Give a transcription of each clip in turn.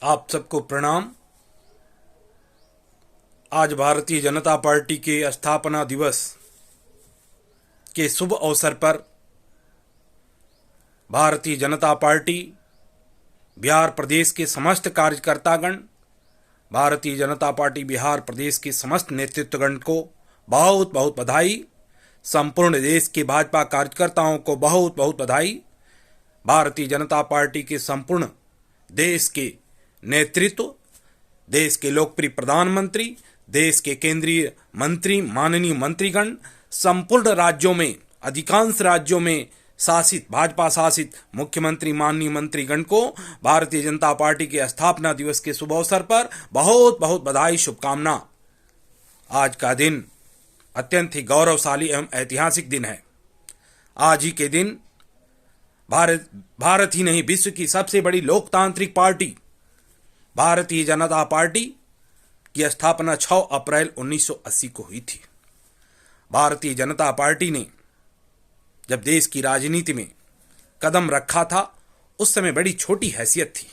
आप सबको प्रणाम। आज भारतीय जनता पार्टी के स्थापना दिवस के शुभ अवसर पर भारतीय जनता पार्टी बिहार प्रदेश के समस्त कार्यकर्तागण, भारतीय जनता पार्टी बिहार प्रदेश के समस्त नेतृत्वगण को बहुत बहुत बधाई। संपूर्ण देश के भाजपा कार्यकर्ताओं को बहुत बहुत बधाई। भारतीय जनता पार्टी के संपूर्ण देश के नेतृत्व, देश के लोकप्रिय प्रधानमंत्री, देश के केंद्रीय मंत्री, माननीय मंत्रीगण, संपूर्ण राज्यों में, अधिकांश राज्यों में शासित भाजपा शासित मुख्यमंत्री, माननीय मंत्रीगण को भारतीय जनता पार्टी के स्थापना दिवस के शुभ अवसर पर बहुत बहुत बधाई, शुभकामना। आज का दिन अत्यंत ही गौरवशाली एवं ऐतिहासिक दिन है। आज ही के दिन भारत ही नहीं, विश्व की सबसे बड़ी लोकतांत्रिक पार्टी भारतीय जनता पार्टी की स्थापना 6 अप्रैल 1980 को हुई थी। भारतीय जनता पार्टी ने जब देश की राजनीति में कदम रखा था, उस समय बड़ी छोटी हैसियत थी।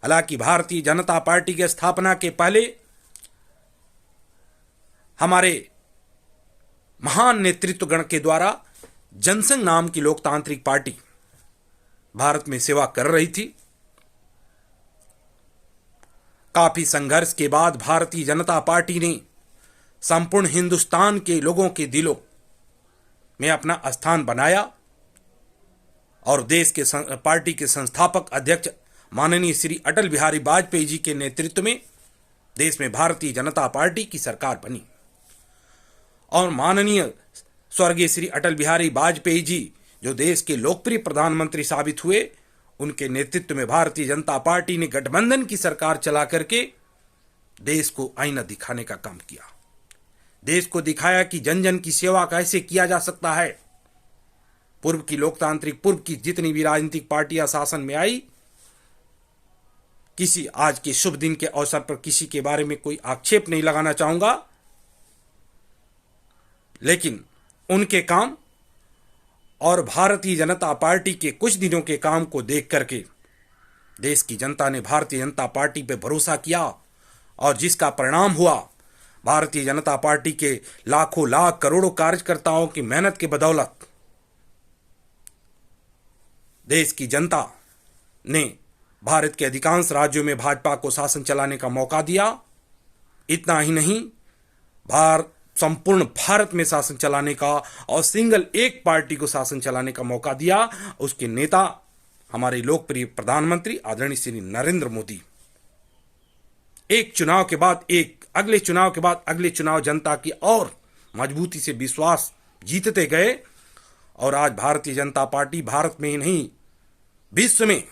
हालांकि भारतीय जनता पार्टी की स्थापना के पहले हमारे महान नेतृत्वगण के द्वारा जनसंघ नाम की लोकतांत्रिक पार्टी भारत में सेवा कर रही थी। काफी संघर्ष के बाद भारतीय जनता पार्टी ने संपूर्ण हिंदुस्तान के लोगों के दिलों में अपना स्थान बनाया और देश के पार्टी के संस्थापक अध्यक्ष माननीय श्री अटल बिहारी वाजपेयी जी के नेतृत्व में देश में भारतीय जनता पार्टी की सरकार बनी और माननीय स्वर्गीय श्री अटल बिहारी वाजपेयी जी जो देश के लोकप्रिय प्रधानमंत्री साबित हुए, उनके नेतृत्व में भारतीय जनता पार्टी ने गठबंधन की सरकार चला करके देश को आईना दिखाने का काम किया। देश को दिखाया कि जन जन की सेवा कैसे किया जा सकता है। पूर्व की जितनी भी राजनीतिक पार्टियां शासन में आई, किसी आज के शुभ दिन के अवसर पर किसी के बारे में कोई आक्षेप नहीं लगाना चाहूंगा, लेकिन उनके काम और भारतीय जनता पार्टी के कुछ दिनों के काम को देख करके देश की जनता ने भारतीय जनता पार्टी पर भरोसा किया और जिसका परिणाम हुआ, भारतीय जनता पार्टी के लाखों लाख करोड़ों कार्यकर्ताओं की मेहनत के बदौलत देश की जनता ने भारत के अधिकांश राज्यों में भाजपा को शासन चलाने का मौका दिया। इतना ही नहीं, संपूर्ण भारत में शासन चलाने का और सिंगल एक पार्टी को शासन चलाने का मौका दिया। उसके नेता हमारे लोकप्रिय प्रधानमंत्री आदरणीय श्री नरेंद्र मोदी एक चुनाव के बाद एक, अगले चुनाव के बाद अगले चुनाव जनता की और मजबूती से विश्वास जीतते गए और आज भारतीय जनता पार्टी भारत में ही नहीं, विश्व में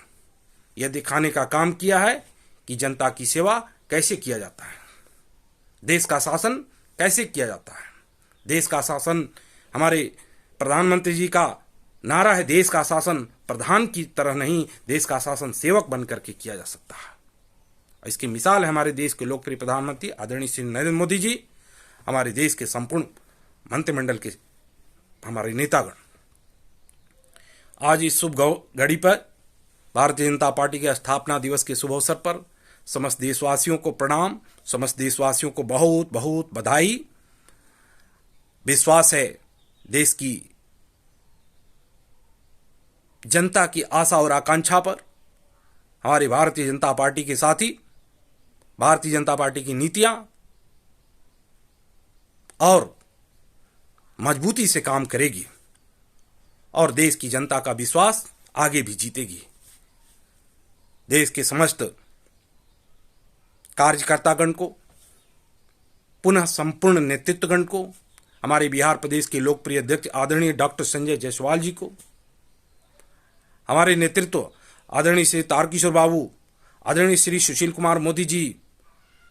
यह दिखाने का काम किया है कि जनता की सेवा कैसे किया जाता है, देश का शासन कैसे किया जाता है। देश का शासन, हमारे प्रधानमंत्री जी का नारा है, देश का शासन प्रधान की तरह नहीं, देश का शासन सेवक बन करके किया जा सकता है। इसकी मिसाल है हमारे देश के लोकप्रिय प्रधानमंत्री आदरणीय श्री नरेंद्र मोदी जी, हमारे देश के संपूर्ण मंत्रिमंडल के हमारे नेतागण। आज इस शुभ घड़ी पर भारतीय जनता पार्टी के स्थापना दिवस के शुभ अवसर पर समस्त देशवासियों को प्रणाम, समस्त देशवासियों को बहुत बहुत बधाई। विश्वास है देश की जनता की आशा और आकांक्षा पर हमारी भारतीय जनता पार्टी के साथी भारतीय जनता पार्टी की नीतियां और मजबूती से काम करेगी और देश की जनता का विश्वास आगे भी जीतेगी। देश के समस्त कार्यकर्तागण को, पुनः संपूर्ण नेतृत्वगण को, हमारे बिहार प्रदेश के लोकप्रिय अध्यक्ष आदरणीय डॉक्टर संजय जायसवाल जी को, हमारे नेतृत्व आदरणीय श्री तारकिशोर बाबू, आदरणीय श्री सुशील कुमार मोदी जी,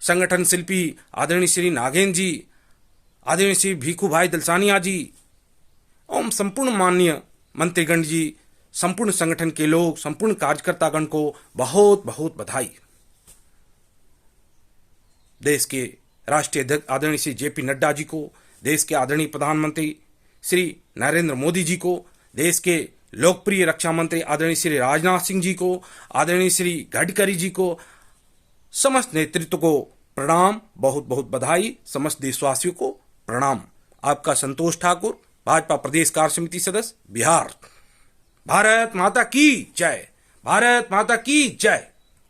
संगठन शिल्पी आदरणीय श्री नागेंद्र जी, आदरणीय श्री भीखू भाई दलसानिया जी एवं संपूर्ण माननीय मंत्रीगण जी, संपूर्ण संगठन के लोग, संपूर्ण कार्यकर्तागण को बहुत बहुत बधाई। देश के राष्ट्रीय अध्यक्ष आदरणीय श्री जेपी नड्डा जी को, देश के आदरणीय प्रधानमंत्री श्री नरेंद्र मोदी जी को, देश के लोकप्रिय रक्षा मंत्री आदरणीय श्री राजनाथ सिंह जी को, आदरणीय श्री गडकरी जी को, समस्त नेतृत्व को प्रणाम, बहुत बहुत बधाई, समस्त देशवासियों को प्रणाम। आपका संतोष ठाकुर, भाजपा प्रदेश कार्य समिति सदस्य, बिहार। भारत माता की जय, भारत माता की जय।